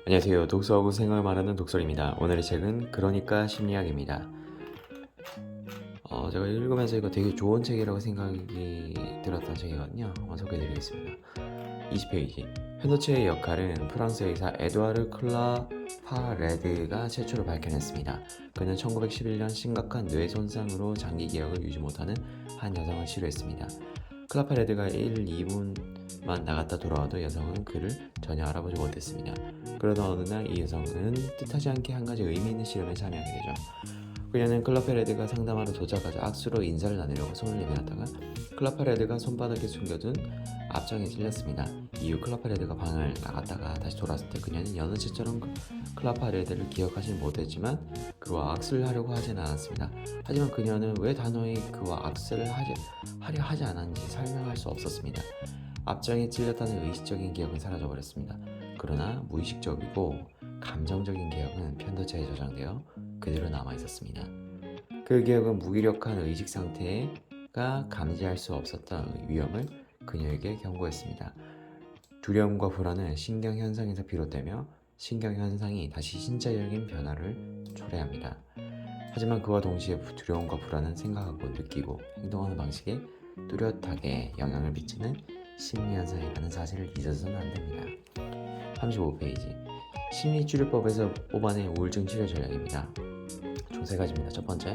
안녕하세요. 독서하고 생각을 말하는 독설입니다. 오늘의 책은 그러니까 심리학입니다. 제가 읽으면서 이거 되게 좋은 책이라고 생각이 들었던 책이거든요. 소개해드리겠습니다. 20페이지. 편도체의 역할은 프랑스 의사 에두아르 클라파레드가 최초로 밝혀냈습니다. 그는 1911년 심각한 뇌 손상으로 장기 기억을 유지 못하는 한 여성을 치료했습니다. 클라파레드가 1, 2분만 나갔다 돌아와도 여성은 그를 전혀 알아보지 못했습니다. 그러던 어느 날 이 여성은 뜻하지 않게 한 가지 의미 있는 실험에 참여하게 되죠. 그녀는 클라파레드가 상담하러 도착하자 악수로 인사를 나누려고 손을 내밀었다가 클라파레드가 손바닥에 숨겨둔 압장에 찔렸습니다. 이후 클라파레드가 방을 나갔다가 다시 돌아왔을 때 그녀는 여느 때처럼 클라파레드를 기억하지 못했지만 그와 악수를 하려고 하진 않았습니다. 하지만 그녀는 왜 단호히 그와 악수를 하려 하지 않았는지 설명할 수 없었습니다. 압장에 찔렸다는 의식적인 기억은 사라져버렸습니다. 그러나 무의식적이고 감정적인 기억은 편도체에 저장되어 그대로 남아있었습니다. 그 기억은 무기력한 의식 상태가 감지할 수 없었던 위험을 그녀에게 경고했습니다. 두려움과 불안은 신경현상에서 비롯되며 신경현상이 다시 신체적인 변화를 초래합니다. 하지만 그와 동시에 두려움과 불안은 생각하고 느끼고 행동하는 방식에 뚜렷하게 영향을 미치는 심리현상이라는 사실을 잊어서는 안됩니다. 35페이지. 심리치료법에서 뽑아낸 우울증 치료 전략입니다. 총 3가지입니다. 첫 번째,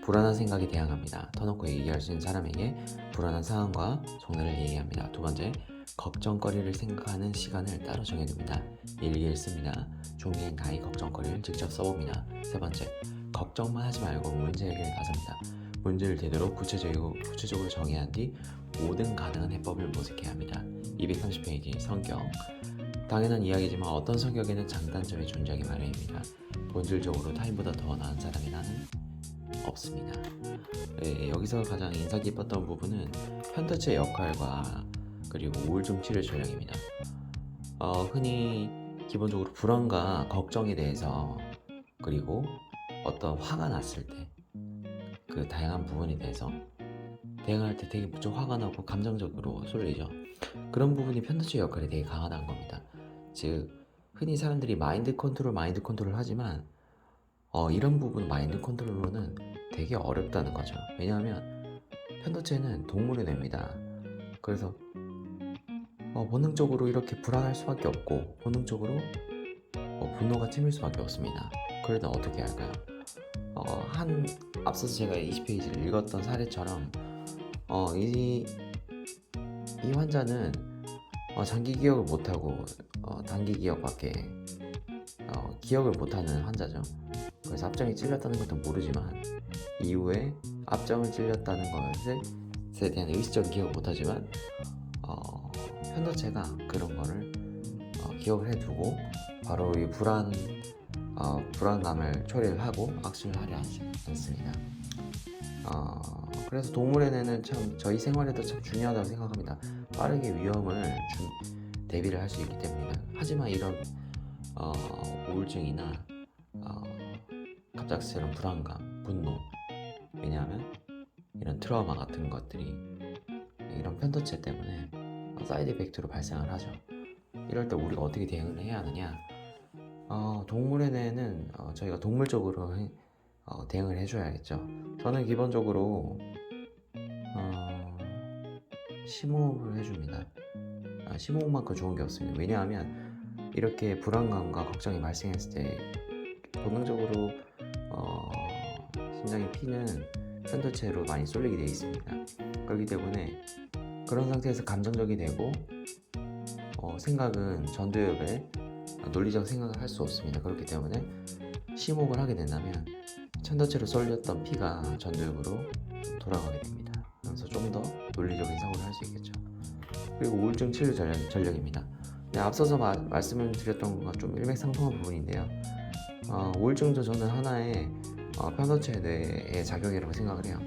불안한 생각에 대항합니다. 터놓고 얘기할 수 있는 사람에게 불안한 상황과 속내를 얘기합니다. 두 번째, 걱정거리를 생각하는 시간을 따로 정해둡니다. 일기를 씁니다. 종이에 나의 걱정거리를 직접 써봅니다. 세 번째, 걱정만 하지 말고 문제 해결에 나섭니다. 문제를 되도록 구체적으로 정의한 뒤 모든 가능한 해법을 모색해야 합니다. 230페이지. 성격. 당연한 이야기지만 어떤 성격에는 장단점이 존재하기 마련입니다. 본질적으로 타인보다 더 나은 사람이 나는 없습니다. 여기서 가장 인상 깊었던 부분은 편도체 역할과 그리고 우울증 치료 전략입니다. 흔히 기본적으로 불안과 걱정에 대해서 그리고 어떤 화가 났을 때 그 다양한 부분에 대해서 대응할 때 되게 좀 화가 나고 감정적으로 쏠리죠. 그런 부분이 편도체 역할이 되게 강하다는 겁니다. 즉 흔히 사람들이 마인드 컨트롤 하지만 이런 부분 마인드 컨트롤로는 되게 어렵다는 거죠. 왜냐하면 편도체는 동물의 뇌입니다. 그래서 본능적으로 이렇게 불안할 수밖에 없고 본능적으로 분노가 튀밀 수밖에 없습니다. 그러다 어떻게 할까요? 앞서서 제가 20페이지를 읽었던 사례처럼 이 환자는 장기 기억을 못하고 단기 기억밖에 기억을 못하는 환자죠. 그래서 압정이 찔렸다는 것도 모르지만 이후에 압정을 찔렸다는 것에 대한 의식적인 기억을 못하지만 편도체가 그런 거를 기억을 해두고 바로 이 불안감을 처리를 하고 악순을 하려 하지 않습니다. 그래서 동물의 뇌는 참 저희 생활에도 참 중요하다고 생각합니다. 빠르게 위험을 대비를 할 수 있기 때문입니다. 하지만 이런 우울증이나 갑작스러운 불안감, 분노, 왜냐하면 이런 트라우마 같은 것들이 이런 편도체 때문에 사이드 이펙트로 발생을 하죠. 이럴 때 우리가 어떻게 대응을 해야 하느냐? 동물의 뇌는 저희가 동물적으로 대응을 해줘야겠죠. 저는 기본적으로 심호흡을 해줍니다. 심호흡만큼 좋은 게 없습니다. 왜냐하면 이렇게 불안감과 걱정이 발생했을 때 본능적으로 심장의 피는 편도체로 많이 쏠리게 되어 있습니다. 그렇기 때문에 그런 상태에서 감정적이 되고 생각은 전두엽에 논리적 생각을 할 수 없습니다. 그렇기 때문에 심호흡을 하게 된다면 편도체로 쏠렸던 피가 전두엽으로 돌아가게 됩니다. 그래서 좀 더 논리적인 사고를 할 수 있겠죠. 그리고 우울증 치료 전략입니다. 네, 앞서서 말씀을 드렸던 것과 좀 일맥상통한 부분인데요. 우울증도 저는 하나의 편도체 뇌의 작용이라고 생각을 해요.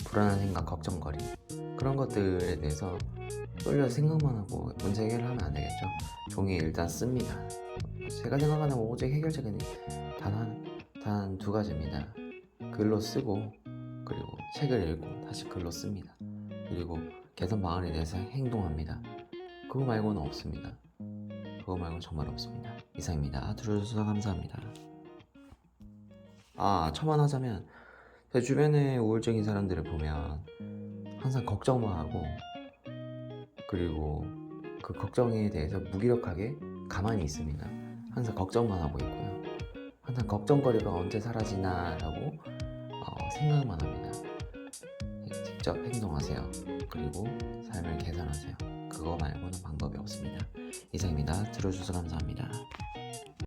불안한 생각, 걱정거리 그런 것들에 대해서 쏠려서 생각만 하고 문제 해결을 하면 안 되겠죠. 종이에 일단 씁니다. 제가 생각하는 오직 해결책은 단 2가지입니다. 글로 쓰고 그리고 책을 읽고 다시 글로 씁니다. 그리고 개선 방안에 대해서 행동합니다. 그거 말고는 없습니다. 그거 말고는 정말 없습니다. 이상입니다. 들어주셔서 감사합니다. 첨언하자면 제 주변에 우울증인 사람들을 보면 항상 걱정만 하고, 그리고 그 걱정에 대해서 무기력하게 가만히 있습니다. 항상 걱정만 하고 있고요. 항상 걱정거리가 언제 사라지나 라고 생각만 합니다. 직접 행동하세요. 그리고 삶을 개선하세요. 그거 말고는 방법이 없습니다. 이상입니다. 들어주셔서 감사합니다.